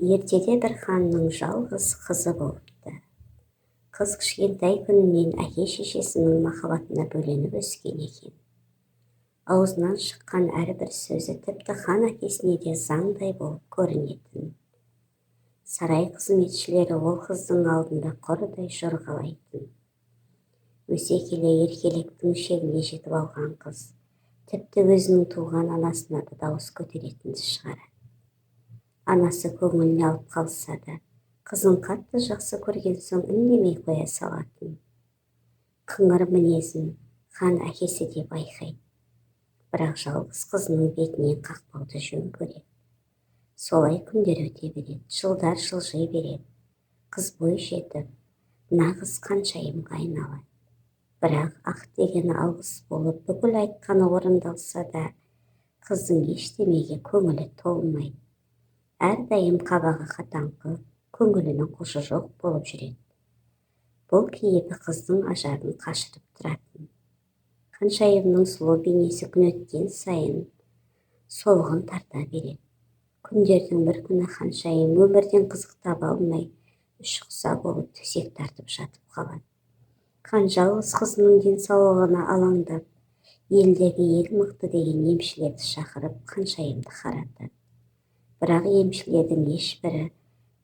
Ертеде бір ханның жалғыз қызы болыпты. Қыз кішкентай күнінен әке-шешесінің махаббатына бөленіп өскен екен. Аузынан шыққан әрбір сөзі тіпті хан әкесіне де заңдай болып көрінетін. Сарай қызметшілері ол қыздың алдында құрыдай жорғалайтын. Өсе келе еркеліктің шегіне жетіп алған қыз тіпті өзінің туған анасына да дауыс көтеретінді шығарады. Анасы көңіліне алып қалса да, қызын қатты жақсы көрген соң үндемей қоя салатын. Қыңыр мінезін хан әкесі де байқайды. Бірақ жалғыз қызының бетінен қақпауды жөн көреді. Солай күндер өте береді, жылдар жылжи береді. Қыз бой жетіп, нағыз ханшайымға айналады. Бірақ ақ дегені алғыс болып, бүкіл айтқаны орындалса да, қыздың ештемеге көңілі толмайды. Әрдайым қабағы қатаңқы, көңілінің хошы жоқ болып жүреді. Бұл кейіпі қыздың ажарын қашырып тұратын. Ханшайымның сұлу бейнесі күн өткен сайын солғын тарта береді. Күндердің бір күні ханшайым өмірден қызық таба алмай, ішқұса болып төсек тартып жатып қалады. Хан жалғыз қызының денсаулығына алаңдап, елдегі ең мықты деген емшілерді шақырып, ханшайымды қаратады. Бірақ емшілердің ешбірі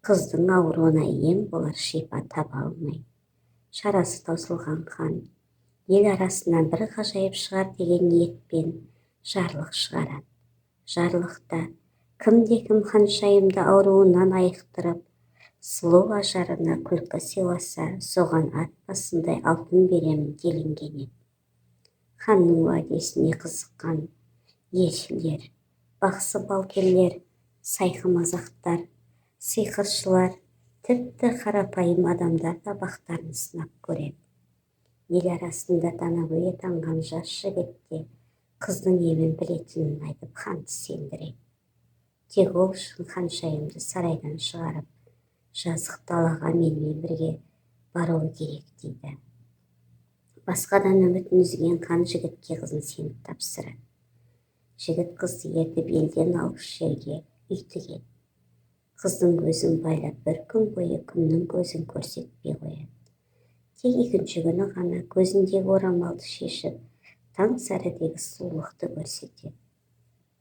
қыздың ауруына ем болар шипа таба алмайды. Шарасы таусылған хан ел арасынан бір ғажайып шығар деген ниетпен жарлық шығарады. Жарлықта кімде-кім ханшайымды ауруынан айықтырып, сұлу ажарына күлкі сыйласа, соған ат басындай алтын беремін делінген еді. Ханның уәдесіне қызыққан елшілер, бақсы балгерлер, сайқы мазақтар, сиқыршылар, тіпті қарапайым адамдар да бақтарын сынап көреді. Ел арасында данагөй атанған жас жігіт те қыздың емін білетінін айтып ханды сендіреді. Тек ол үшін ханшайымды сарайдан шығарып, жазық далаға менімен бірге баруы керек дейді. Басқадан үмітін үзген хан жігітке қызын сеніп тапсырады. Жігіт қызды ертіп елден алыс жерге үй тігеді. Қыздың көзін байлап бір күн бойы күннің көзін көрсетпей қояды. Тек екінші күні ғана көзіндегі орамалды шешіп, таң сәрідегі сұлулықты көрсетеді.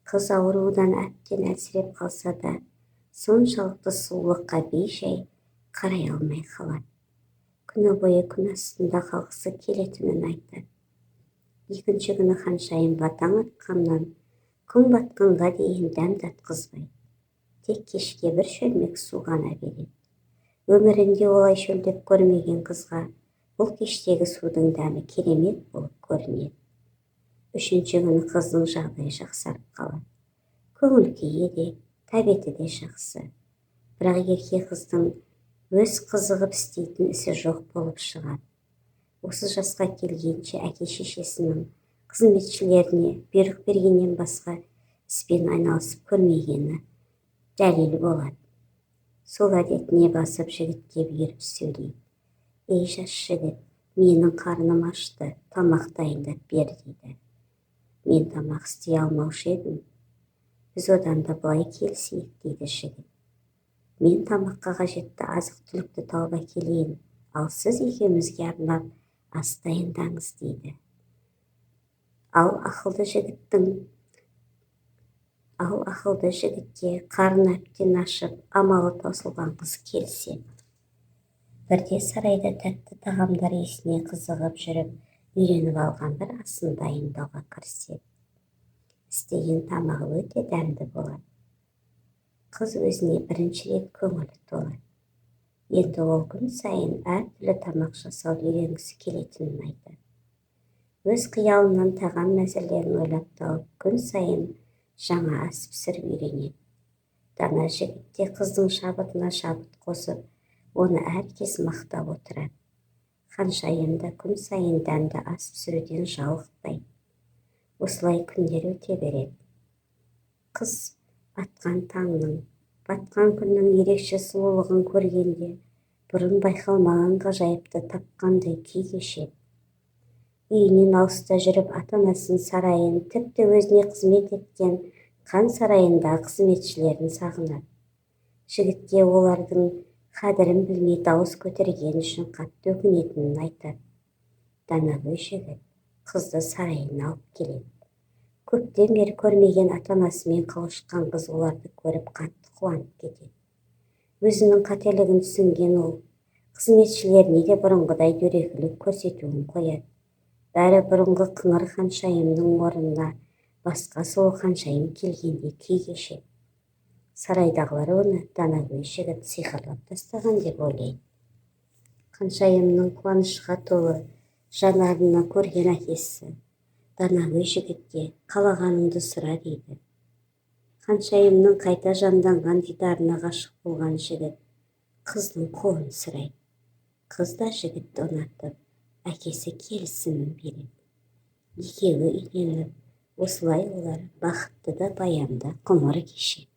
Қыз аурудан әбден әлсіреп қалса да, соншалықты сұлулыққа бей-жай қарай алмай қалады. Күні бойы күн астында қалғысы келетінін айтады. Екінші күні ханшайымға таң атқаннан күн батқанға дейін дәм татқызбайды. Тек кешке бір шөлмек су ғана береді. Өмірінде олай шөлдеп көрмеген қызға бұл кештегі судың дәмі керемет болып көрінеді. Үшінші күні қыздың жағдайы жақсарып қалады. Көңіл күйі де, тәбеті де жақсы. Бірақ ерке қыздың өз қызығып істейтін ісі жоқ болып шығады. Осы жасқа келгенше әке-шешесінің қызметшілеріне бұйрық бергеннен басқа іспен айналысып көрмегені дәлел болады. Сол әдетіне басып жігітке бұйырып сөйлейді. Ей жас жігіт, менің қарным ашты, тамақ дайындап бер дейді. Мен тамақ істей алмаушы едім. Біз одан да былай келісейік дейді жігіт. Мен тамаққа қажетті азық-түлікті тауып әкелейін, ал сіз екеумізге арнап ас дайындаңыз дейді. Ал ақылды жігітке қарны әбден ашып, амалы таусылған қыз келіседі. Бірде сарайда тәтті тағамдар есіне қызығып жүріп, үйреніп алған бір асын дайындауға кіріседі. Істеген тамағы өте дәмді болады. Қыз өзіне бірінші рет көңілі толады. Енді ол күн сайын әртүрлі тамақ жасауды үйренгісі келетінін айтады. Өз қиялынан тағам мәзірлерін ойлап тауып, күн сайын жаңа ас пісіріп үйренеді. Дана жігіт те қыздың шабытына шабыт қосып, оны әркез мақтап отырады. Ханшайым да күн сайын дәмді ас пісіруден жалықпайды. Осылай күндер өте береді. Қыз атқан таңның, батқан күннің ерекше сұлулығын көргенде, бұрын байқалмаған ғажайыпты тапқандай күй кешеді. Үйінен алыста жүріп, ата-анасын, сарайын, тіпті өзіне қызмет еткен хан сарайында қызметшілерін сағынады. Жігітке олардың қадірін білмей дауыс көтерген үшін қатты өкінетінін айтады. Данагөй жігіт қызды сарайына алып келеді. Көптен бері көрмеген ата-анасымен қауышқан қыз оларды көріп қатты қуанып кетеді. Өзінің қателігін түсінген ол қызметшілеріне де бұрынғыдай дөрекілік көрсетуін қояды. Бәрі бұрынғы қыңыр ханшайымның орнына басқа сұлу ханшайым келгендей күй кешеді. Сарайдағылар оны Данагөй жігіт сиқырлап тастаған деп ойлайды. Ханшайымның қуанышқа толы жанарына көрген әкесі Данагөй жігітке қалағаныңды сұра дейді. Ханшайымның қайта жанданған дидарына ғашық болған жігіт қыздың қолын сұрайды. Қыз да жігітті ұнатып, әкесі келісімін береді. Екеуі үйленіп, осылай олар бақытты да баянды ғұмыр кешеді.